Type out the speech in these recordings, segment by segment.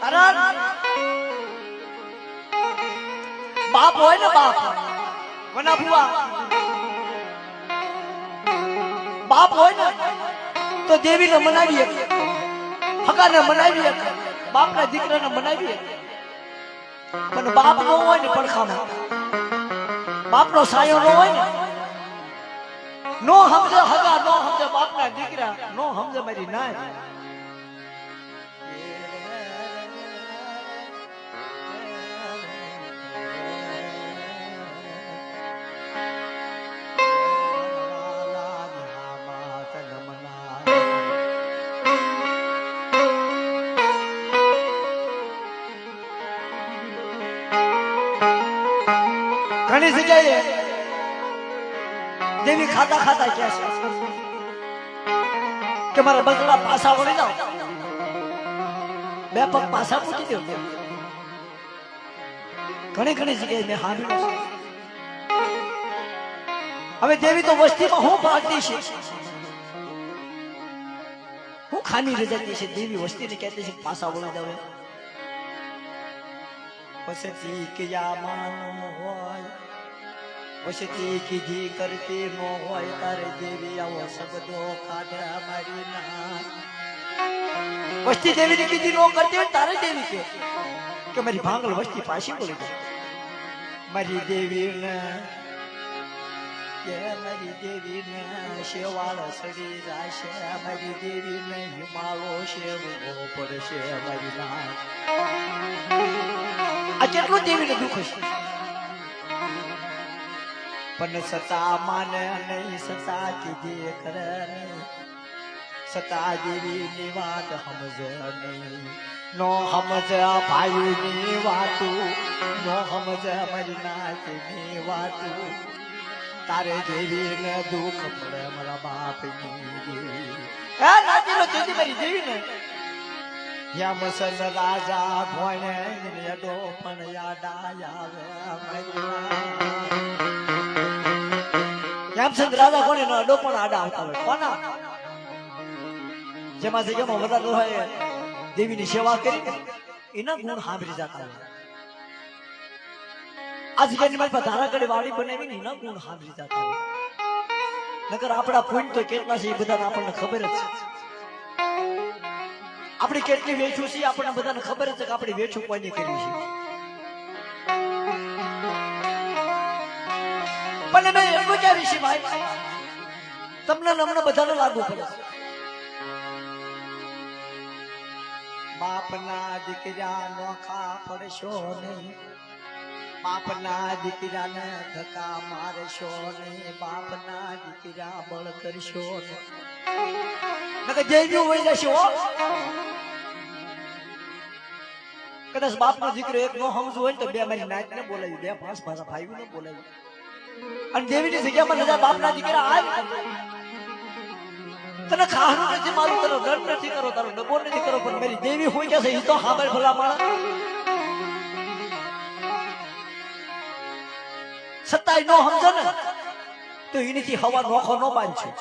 કારણ બાપ હોય ને બાપ વના ભુવા બાપ હોય ને તો દેવીને મનાવીએ હગાને મનાવીએ બાપના દીકરાને મનાવીએ પણ બાપ નો હોય ને પડખામાં બાપનો સાયો નો હોય ને નો સમજે હગા નો સમજે બાપના દીકરા નો સમજે મારી નાય ઘણી જગ્યાએ દેવી ખાતા ખાતા કહે છે કે મારા બગલા પાછા વળી જાઓ બે પગ પાછા મૂકી દો ઘણી ઘણી જગ્યાએ મેં સાંભળ્યું છે હવે દેવી તો વસ્તીમાં હું પાડતી છે હું ખામી રજાતી છે દેવી વસ્તીને કહેતી છે પાછા વળી જાવ વસતી ક્યાં માનો હોય વસતી કીધી કરતી નો હોય તારે દેવી આવો શબ્દો કાઢા મારી ના વસ્તી દેવીને કીધી નો કરતી હોય તારે દેવી કે મારી ભાંગલ વસ્તી પાછી બોલી જાય મારી દેવીને કે મારી દેવીને શેવાળ સડી જાશે મારી દેવીને હિમાળો શેવવો પડશે મારી ના આ કેટલું દેવીને દુઃખ છે પણ સતા માને નહીં સતા કીધી કરે સતા દેવીની વાત સમજ નહીં નો સમજ ભાઈની વાતું નો સમજ મારી નાતની વાતું તારે દેવીને દુઃખ પડે મારા બાપની દેવી હે નાતીનો દીદી મારી દેવીને યા મસલ રાજા ભોણે નેડો પણ યાદ આવે યામચંદ રાજા કોને નો અડો પણ આડા આવતા હોય કોના જેમાંથી જેમાં વધારે હોય દેવીની સેવા કરી એના ગુણ સાંભળી જતા હોય આજ જેની મારી પાસે ધારાકડી વાડી બનાવીને એના ગુણ સાંભળી જતા હોય નકર આપણા પોઈન્ટ તો કેટલા છે એ બધાને આપણને ખબર જ છે આપણે કેટલી વેચું છીએ આપણને બધાને ખબર જ છે કે આપણે વેચું કોઈને કર્યું છે પણ મેં એટલું કહેવી છે ભાઈ તમને અમને બધાને લાગુ પડે બાપના દીકરા નોખા પડશો નહીં બાપના દીકરાને ધક્કા મારશો નહીં બાપના દીકરા બળ કરશો નહીં જેવી હોય જશે કદાચ બાપનો દીકરો એક નો સમજવું હોય તો બે મારી નાચ ને બોલાવી બે પાંચ ભાષા ભાઈ ને બોલાવી અને દેવીની જગ્યામાં નજર બાપના દીકરા આજ તને ખાવાનું નથી મારું તારો ડર નથી કરો તારો ડબો નથી કરો પણ મારી દેવી હોય કે છે એ તો હાબર ભલા માણા સત્તાય નો સમજો ને તો એનીથી હવા નોખો નો બાંધશે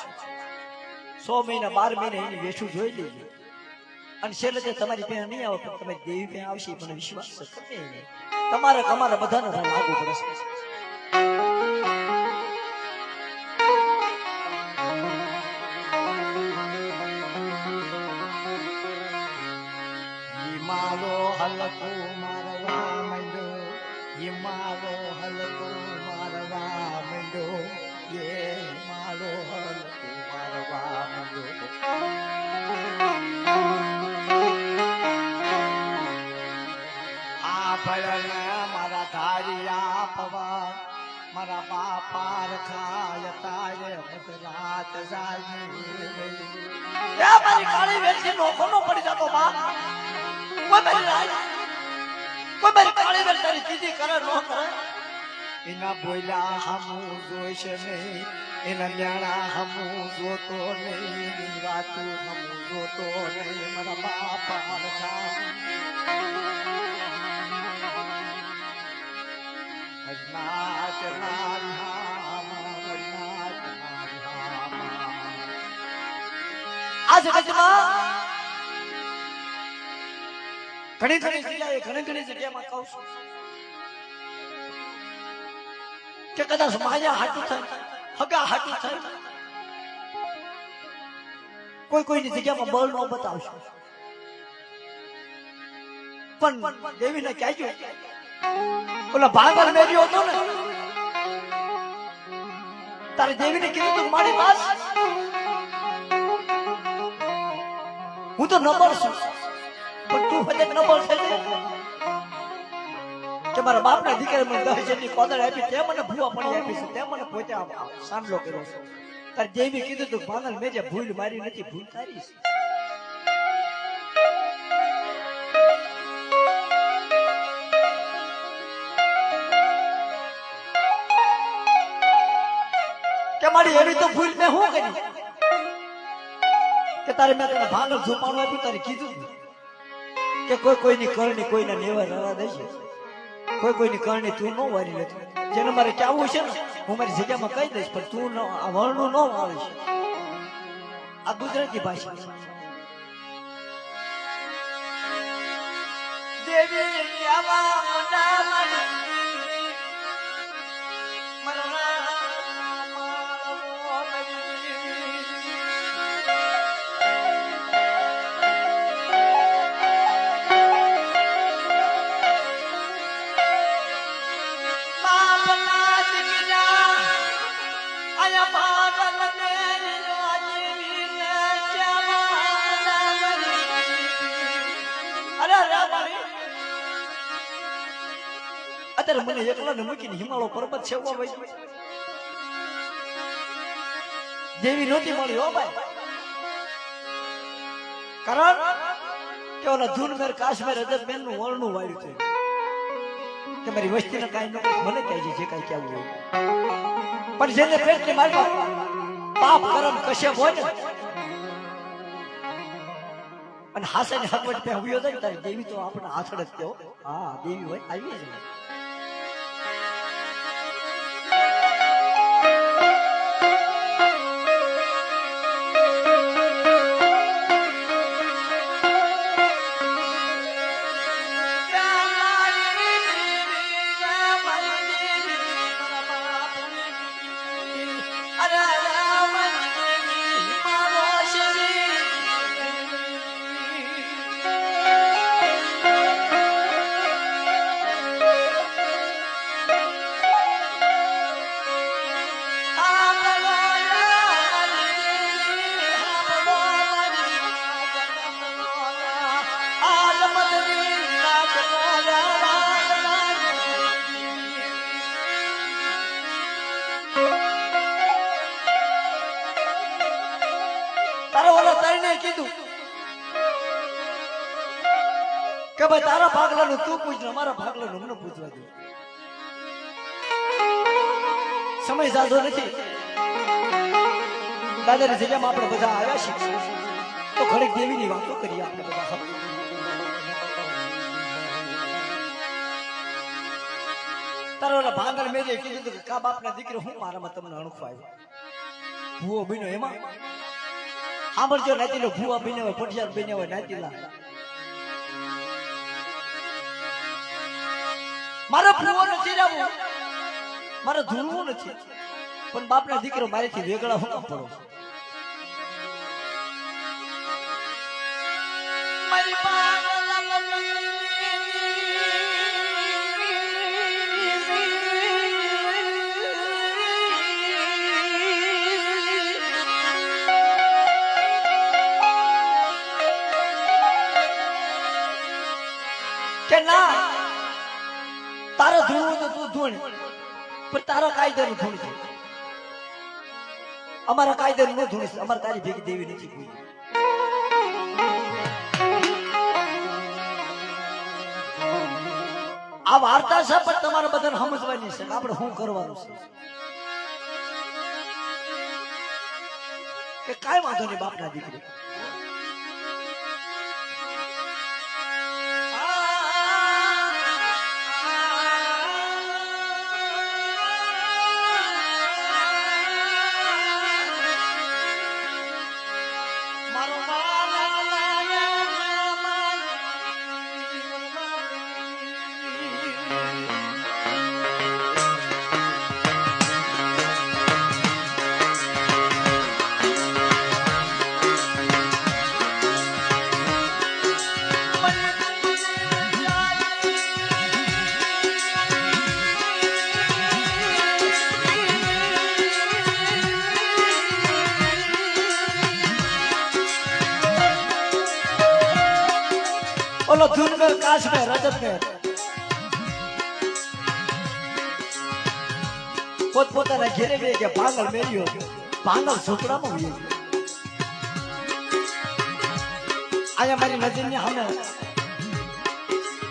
100 મહિના 12 મહિના એની વેઠું જોઈ લેજો અને છેલ્લે તમારી પાસે નહીં આવે પણ તમારી દેવી પાસે આવશે મને વિશ્વાસ છે તમારે અમારા બધાને લાગુ પડશે મારો હલકો મારવા માંડ્યો મારો હલકો મારવા માંડ્યો મારો હલકો મારવા માંડ્યો આ ભયને મારા ધારિયા પવા મારા બાપા રખાય તારે મધરાત જાગી મારી કાળી વેઠી નોખો નો પડી જતો બાપ કોઈ મારી કાળી વેલ તારી દીદી કરે નો કરે એના બોલ્યા હમું જોઈશે નહીં એના ન્યાણા હમું જોતો નહીં એની વાતું હમું જોતો નહીં મારા બાપા રખા નાચ નાચ આ જગતમાં ઘણી ઘણી જગ્યાએ ઘણી જગ્યામાં કહું છું કે કદાચ માયા હાટું થાય હગા હાટું થાય કોઈની જગ્યામાં બળ ન બતાવશો પણ દેવીને ક્યાં ઓલા ભાગલ મેર્યો હતો ને તારે દેવીને કીધું તું મારી વાત હું તો નબળ છું પણ તું હજે નબળ થઈ જાય કે મારા બાપના દીકરા મને 10 જેટલી કોદળ આપી તે મને ભૂવા પડી આપી છે તે મને પોતે સાંભળો કર્યો છે તારે દેવી કીધું તું ભાગલ મેં જે ભૂલ મારી નથી ભૂલ તારી છે મારી એવી તો ભૂલ મેં શું કરી કે તારે મેં તને ભાગલ ઝુપાણું આપ્યું તારે કીધું કે કોઈની કરણી કોઈના નેવા રવા દેશે કોઈની કરણી તું ન વારી નથી જેને મારે કહેવું છે ને હું મારી જગ્યામાં કહી દઈશ પણ તું આ વર્ણું ન વાળીશ આ ગુજરાતી ભાષા દેવી અત્યારે મને એકલા ને મૂકીને હિમાલય પર્વત છે દેવી નહોતી મળી હો ભાઈ કારણ કે ઓલા ધૂનમેર કાશ્મીર અજબમેર નું વર્ણું વાળ્યું છે કે મારી વસ્તીને કાંઈ ન મને કહે છે જે કાંઈ કહેવું હોય પણ જેને પેટની મારી પાપ કરમ કશે હોય ને અને હાસેની હકવટ પે હુયો જાય તારી દેવી તો આપણે હાથડ જ કહો હા દેવી હોય આવી જ કીધું કે ભાઈ તારા ભાગલાનું તું પૂછ અમારા ભાગલાનું મને પૂછવા દે સમય સાધો નથી દાદાની જગ્યામાં આપણે બધા આવ્યા છીએ તો ઘડીક દેવીની વાતો કરીએ આપણે બધા તારો ઓલા ભાગલ મેં જે કીધું કે કા બાપના દીકરો હું મારામાં તમને અણખો આવ્યો ભૂવો બીનો એમાં સાંભળજો નાતીલો ભૂવા બીને હોય પટિયાર બીને હોય નાતીલા મારો ભૂવો નથી જવું મારે ધૂણવું નથી પણ બાપના દીકરો મારીથી વેગળા હું કામ પડો મારી કે ના તારો ધૂણવું તો તું ધૂણ પણ તારો કાયદાનું ધૂણ છે અમારા કાયદાનું ન ધૂણ છે અમારે તારી ભેગી દેવી નથી કોઈ આ વાર્તા છે પણ તમારે બધાને સમજવાની છે આપણે શું કરવાનું છે કે કાંઈ વાંધો નહીં બાપના દીકરી બોલો ધૂન મેં કાશ મેં રજત મેં પોતપોતાના ઘેરે બે કે ભાંગલ મેર્યો ભાંગલ છોકરામાં હોય આજે મારી નજરની સામે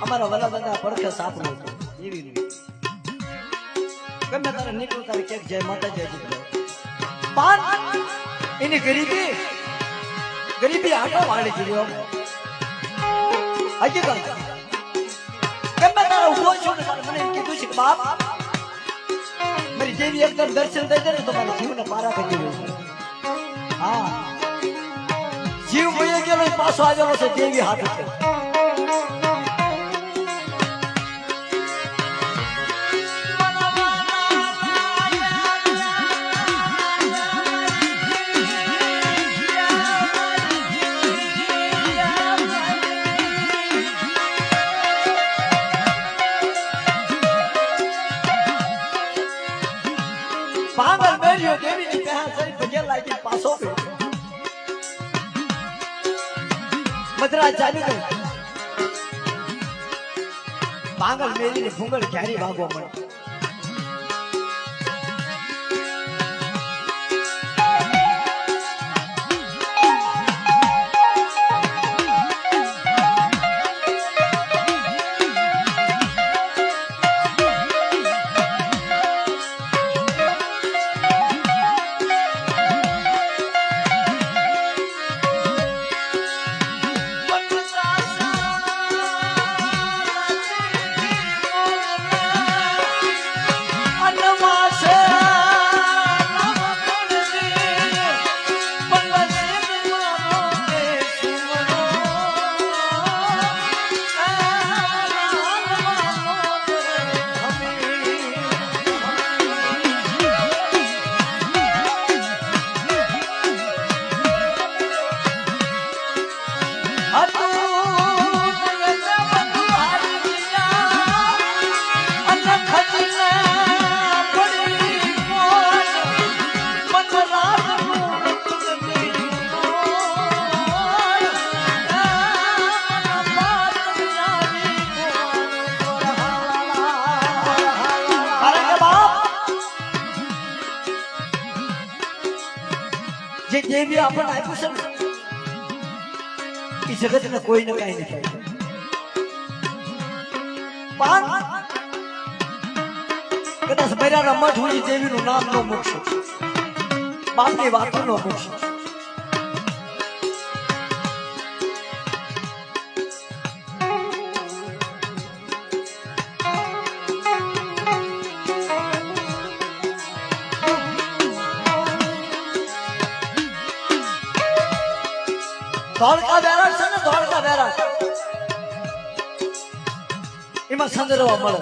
અમારા વલા બધા પડખે સાપડો હતો એવી રીતે ગમે તારે નીકળું તારે ક્યાંક જય માતાજી પાન એની ગરીબી આટો વાળી દીધો હજી ગમે તારે ઉભો છો ને મને એમ કીધું છે કે બાપ મારી જેવી એકદમ દર્શન થઈ જાય ને તો મારા જીવને પારા કરી દઉં હા જીવ મળી ગયેલો પાછો આવેલો છે દેવી હાથ છે ભાંગલ મેર્યો દેવીની પહેલા સરી પગે લાગી પાછો મદ્રા ચાલી ગઈ ભાંગલ મેરીને ભૂંગળ ક્યારે ભાગવા મળે જે દેવી આપણને આપ્યું છે ને એ જગત ને કોઈને કઈ નહીં થાય પણ કદાચ બૈરાના મઠ હોય દેવીનું નામ ન મૂકશો બાપની વાતો ન મૂકશો ધોળકા બેરાટ છે ને ધોળકા બેરાટ એમાં સંદર્ભ મળે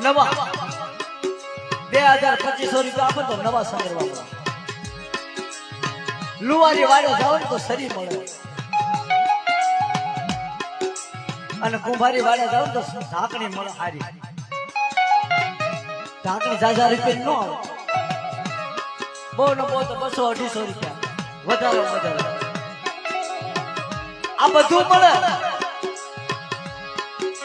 નવા 2250 રૂપિયા આપે તો નવા સંદર્ભ મળે લુવારી વાડે જાવ ને તો સરી મળે અને કુંભારી વાડે જાવ તો ઢાંકણી મળે હારી ઢાંકણી 1000 રૂપિયા નો આવે બહુ ન બહુ તો 200-250 રૂપિયા વધારે આ બધું મળે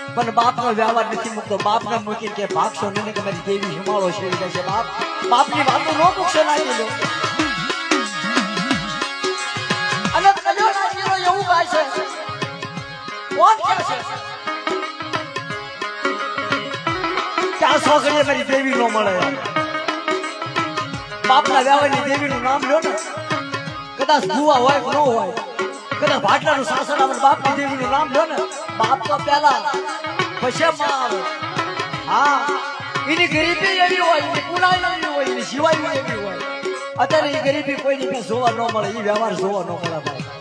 પણ બાપનો વ્યવહાર નથી મૂકતો બાપને મૂકી કે ભાગશો નહીં કે મારી દેવી હિમાળો શેરી જાય છે બાપની વાતો નો મૂકશો નાખી દો અને કયો નાખીનો એવું ગાય છે કોણ કે છે ક્યાં છોકરીએ મારી દેવી નો મળે બાપના વ્યવહારની દેવીનું નામ લ્યો ને કદાચ ભુવા હોય કે ન હોય કદાચ ભાટલાનું શાસન આવે બાપની દેવીનું નામ લ્યો ને બાપ તો પહેલા પછી માં આવે હા એની ગરીબી એવી હોય એની પુનાઈ એવી હોય એની સિવાય એવી હોય અત્યારે એ ગરીબી કોઈની પાસે જોવા ન મળે એ વ્યવહાર જોવા ન મળે ભાઈ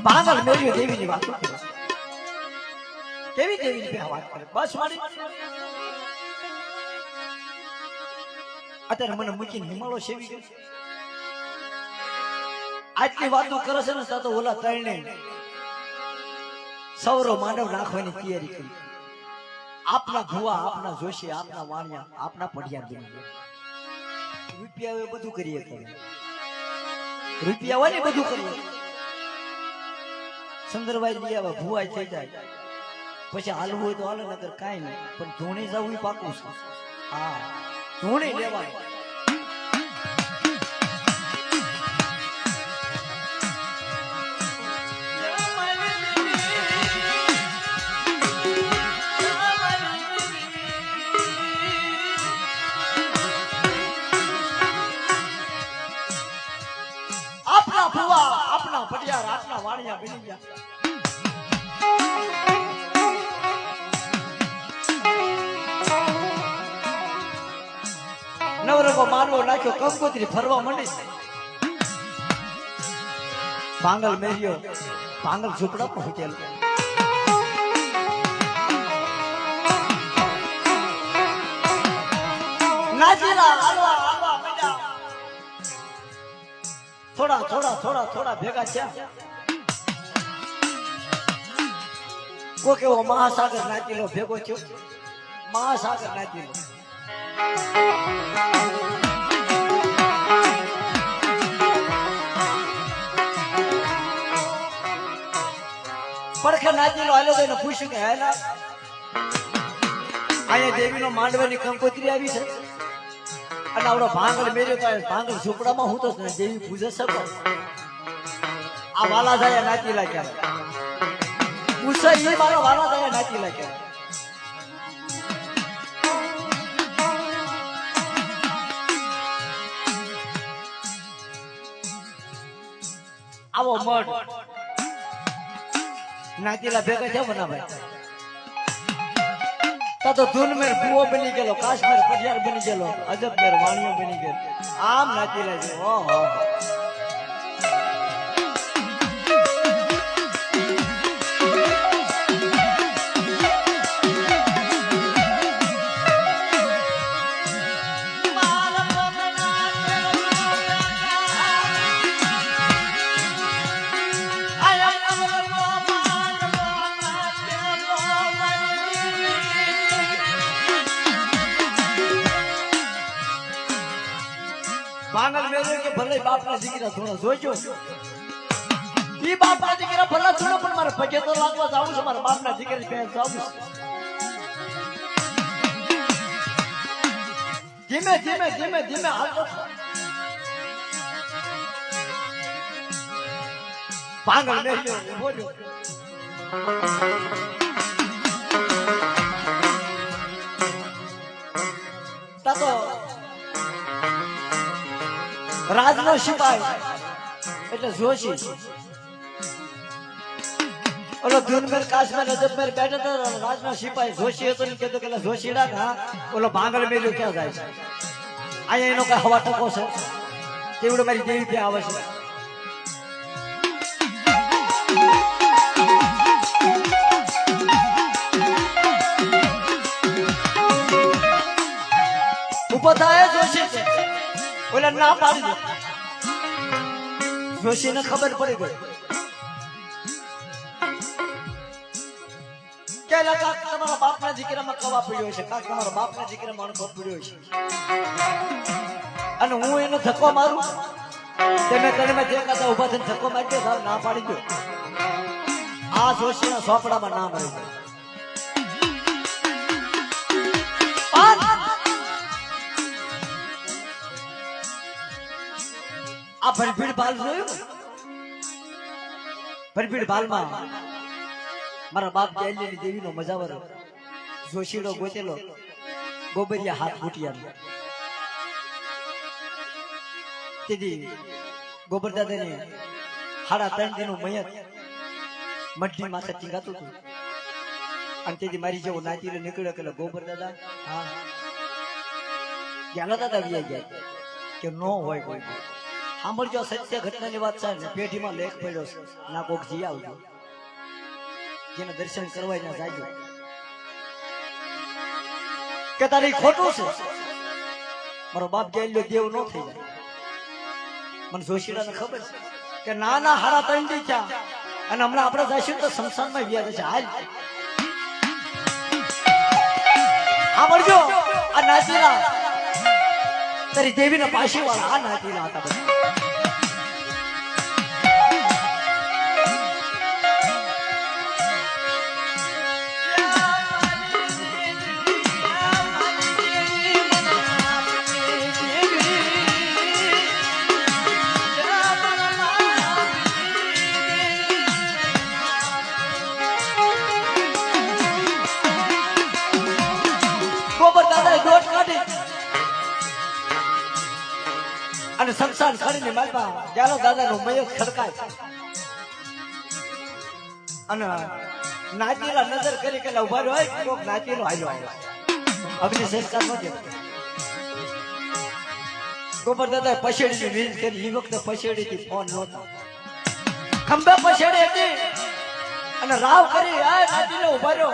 ભાંગલ મેર્યો દેવીની વાતો કેવી કેવી રીતે વાત કરે બસ મારી અત્યારે મને મૂકીને હિમાલો સેવી ગયો આટલી વાતો કરે છે ને તો ઓલા ત્રણે સૌરો માંડવ નાખવાની તૈયારી કરી આપના ભુવા આપના જોશી આપના વાણિયા આપના પડિયાર બની રૂપિયા બધું કરીએ કરે રૂપિયા હોય ને બધું કરીએ સુંદરભાઈ લઈ આવે ભુવાઈ થઈ જાય પછી હાલવું હોય તો હાલે નગર કાંઈ નહીં પણ ધૂણી જવું પાકું છે હા ધૂણી લેવાનું આપના ભુવા આપના પટિયાર આપના વાણિયા બની ગયા નવરંગો માનવો નાખ્યો કંકોત્રી ફરવા માંડી ભાંગલ મેર્યો ભાંગલ ઝૂંપડા પર હોટેલ નાચીલા હાલવા હાલવા મજા થોડા થોડા થોડા થોડા ભેગા થયા કોક એવો મહાસાગર નાચીલો ભેગો થયો મહાસાગર નાચીલો પડખે નાચીલો હાલો તો એને પૂછ્યું કે હેલા અહીંયા દેવીનો માંડવાની કંકોત્રી આવી છે અને આવડો ભાંગલ મેર્યો તો ભાંગલ ઝૂંપડામાં હું તો દેવી પૂજે શકો આ વાલા જાય નાચી લાગ્યા પૂછે એ મારો વાલા જાય નાચી લાગ્યા આવો મઢ નાચીલા ભેગા છે મના ભાઈ તો ધૂનમેર ભૂવો બની ગયેલો કાશ્મીર પટિયાર બની ગયેલો અજબમેર વાણિયો બની ગયેલો આમ નાચીલા છે ઓહો ભાંગલ મેળ્યો કે ભલે બાપના દીકરા થોડો જોઈજો ઈ બાપના દીકરા ભલા થોડો પણ મારે પગે તો લાગવા જાવું છે મારા બાપના દીકરા પાસે જાવું છે ધીમે ધીમે ધીમે ધીમે હાલતો ભાંગલ મેળ્યો બોલ્યો તાતો રાજનો સિપાહી એટલે જોશી ઓલો ધૂનમેર કાશ્મીર અજબમેર બેઠા હતા રાજનો સિપાહી જોશી હતો ને કહેતો કે જોશીડા હા ઓલો ભાંગલ મેલ્યો ક્યાં જાય છે અહીંયા એનો કઈ હવા ટકો છે તેવડો મારી દેવી ત્યાં આવે છે ઉભો થાય જોશી છે ઓલા ના પાડી દે જોશી ને ખબર પડી ગઈ કે કાક તમારા બાપના દીકરામાં કવા પડ્યો છે કાક તમારા બાપના દીકરામાં અણખો પડ્યો છે અને હું એનો ધક્કો મારું તમે કડીમાં દેખાતા ઉભા થઈને ધક્કો મારી દો ના પાડી દો આ જોશીના સોપડામાં નામ આવી જાય આ ભરભીડ ભાલ જોયું ભરભીડ ભાલમાં મારા બાપ જયલી દેવીનો મજાવર જોશીડો ગોતેલો ગોબરિયા હાથ ફૂટિયા તેથી ગોબર દાદાને 3.5 દિનનું મયત મઠની માથે ટીંગાતું હતું અને તેથી મારી જેવો નાચીને નીકળ્યો કે ગોબર દાદા હા જ્ઞાન દાદા વ્યા ગયા કે નો હોય કોઈ સાંભળજો સત્ય ઘટનાની વાત છે ને પેઢીમાં લેખ પડ્યો છે ના કોક જી આવજો જેને દર્શન કરવા ના જાજો કે તારી ખોટું છે મારો બાપ ગયેલો દેવ નો થઈ જાય મને જોશીડાને ખબર છે કે નાના હારા ત્રણ દી થયા અને હમણાં આપણે જઈશું તો સંસારમાં વ્યાજ છે હાલ સાંભળજો આ નાચીલા તારી દેવીના પાછી વાળા આ નાચીલા હતા બધા અને સંસાર ખડીને માલમાં જાલો દાદાનો મયો ખડકાય અને નાચીલા નજર કરી કે ઉભા રહ્યો હોય કોક નાચીલો હાલ્યો આવ્યો અગ્નિ સંસ્કાર નો દે ગોબર દાદા પછેડીની રીલ કરી એ વખતે પછેડીથી ફોન નહોતો ખંભે પછેડી હતી અને રાવ કરી આ નાચીલો ઉભા રહ્યો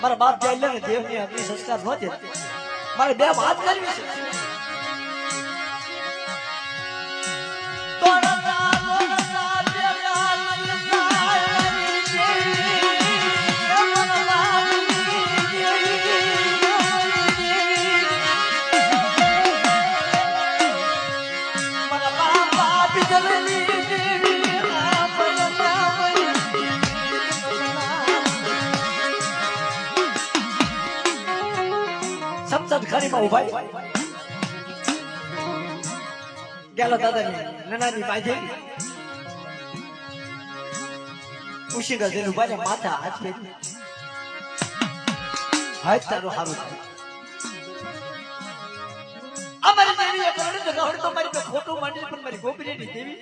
મારા બાપ જાય ને દેવની અગ્નિ સંસ્કાર નો દે મારે બે વાત કરવી છે ખરીમાં ઉભા ગેલો દાદાની નાનાની બાંધેલી ઉશીગા જેનું બારે માથા હાથ ફેરી હાથ તારું હારું થાય અમારી દેવી એક રણ તો ગવડ તો મારી તો ખોટું માંડી પણ મારી ગોપીની દેવી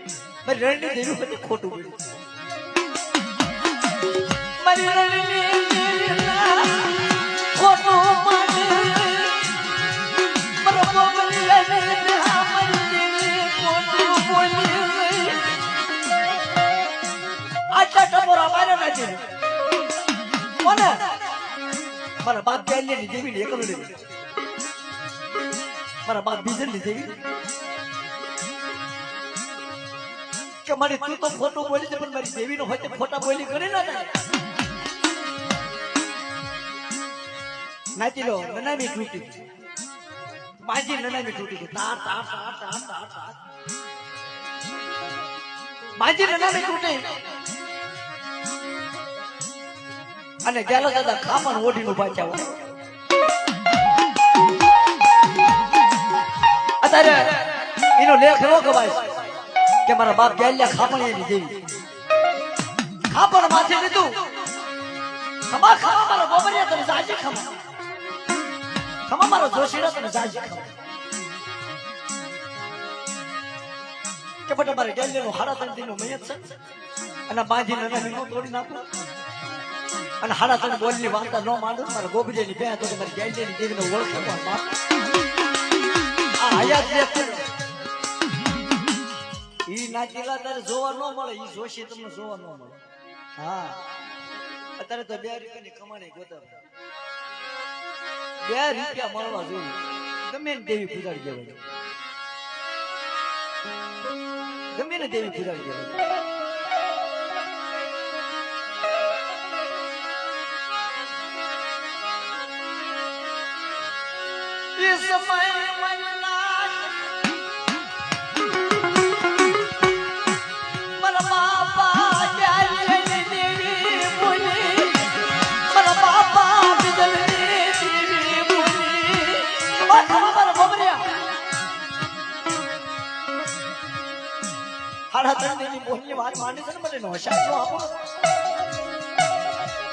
મારી રણની દેવી બધી ખોટું બોલી મારી રણની દેવી ખોટું માંડી મારો ગોપી લઈને અમારી દેવી ખોટું બોલી આટલા ટપોરા માર્યા નથી કોને મારા બાપ ગેલી દેવી ને એકલો દેવી મારા બાપ બીજન ની દેવી કે મારી તું તો ખોટું બોલી છે પણ મારી દેવી નો હોય ખોટા બોલી કરી ના નાચી લો નનામી તૂટી માજી નનામી તૂટી તાર તાર તાર તાર તાર તાર માજી નનામી તૂટી અને ગેલો દાદા ખામણ ઓઢીનું પાછા અત્યારે એનો લેખ એવો કવાય કે મારા બાપ ગેલ્યા ખાપણ એની દેવી ખાપણ માથે લીધું ખમા ખમા મારો ગોબરિયા તને જાજી ખમા ખમા મારો જોશીડા તને જાજી ખમા કે બટા મારે ગેલ્યાનો હાડા ત્રણ દિનનો મયત છે અને બાંધી નનામી નો તોડી નાખું અને હાડા ત્રણ બોલની વાર્તા ન માંડું મારા ગોબરિયાની બે તો મારી ગેલ્યાની દેવીને ઓળખે પણ બાપ ઈ નાચીલા તારે જોવા ન મળે ઈ જોશી તમને જોવા ન મળે હા અત્યારે તો 2 રૂપિયાની કમાણી ગોતર 2 રૂપિયા મળવા જોઈએ ગમે ને દેવી પૂજાડી દેવાય ગમે ને દેવી પૂજાડી દેવાય એ સમય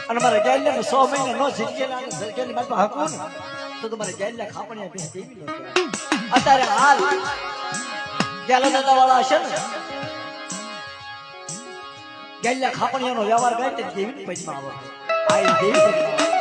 અને મારા ગેલ્યા 100 મહિના નો જીતેલા અને ગેલ્યા મારી પાસે હકું તો તમારે ગેલ્યા ખાપણિયા બે દેવી નો અત્યારે હાલ ગેલા દાદા વાળા હશે ને ગેલ્યા ખાપણિયાનો વ્યવહાર ગાય તે દેવી પૈસા આવે આ દેવી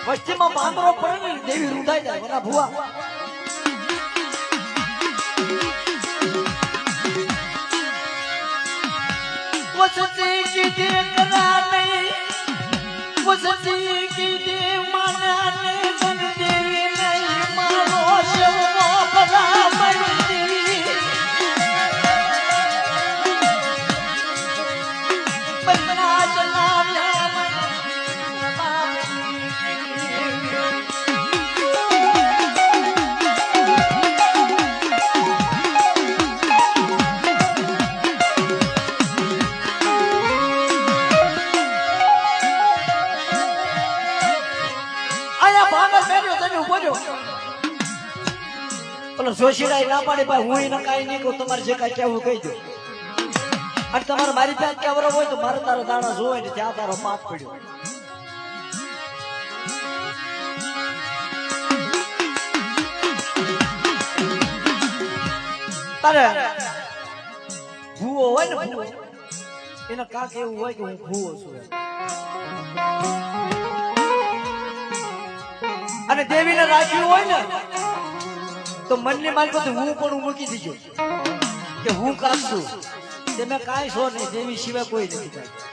વસ્તીમાં પાંદરો પડે ને દેવી રૂંધાઈ જાય વના ભુવા વસતી કીધી કરા નહીં વસતી કીધી માના નહીં બન દેવી નહીં મારો શેવનો ભલા મળતી બના જનાવ્યા જોશીરાય ના પાડે ભાઈ હું એને કાંઈ નહીં કહું તમારે જે કાંઈ કહેવું કહી દો અને તમારે મારી પાસે કહેવાનો હોય તો મારે તારા દાણા જોવાય ને ત્યાં તારો પાપ પડ્યો તારે ભૂવો હોય ને ભૂવો એને કાંક એવું હોય કે હું ભૂવો છું અને દેવીને રાખ્યું હોય ને તો મનની મારી હું પણ મૂકી દીધો કે હું કામ છું તમે કાંઈ છો નહીં દેવી સિવાય કોઈ નથી.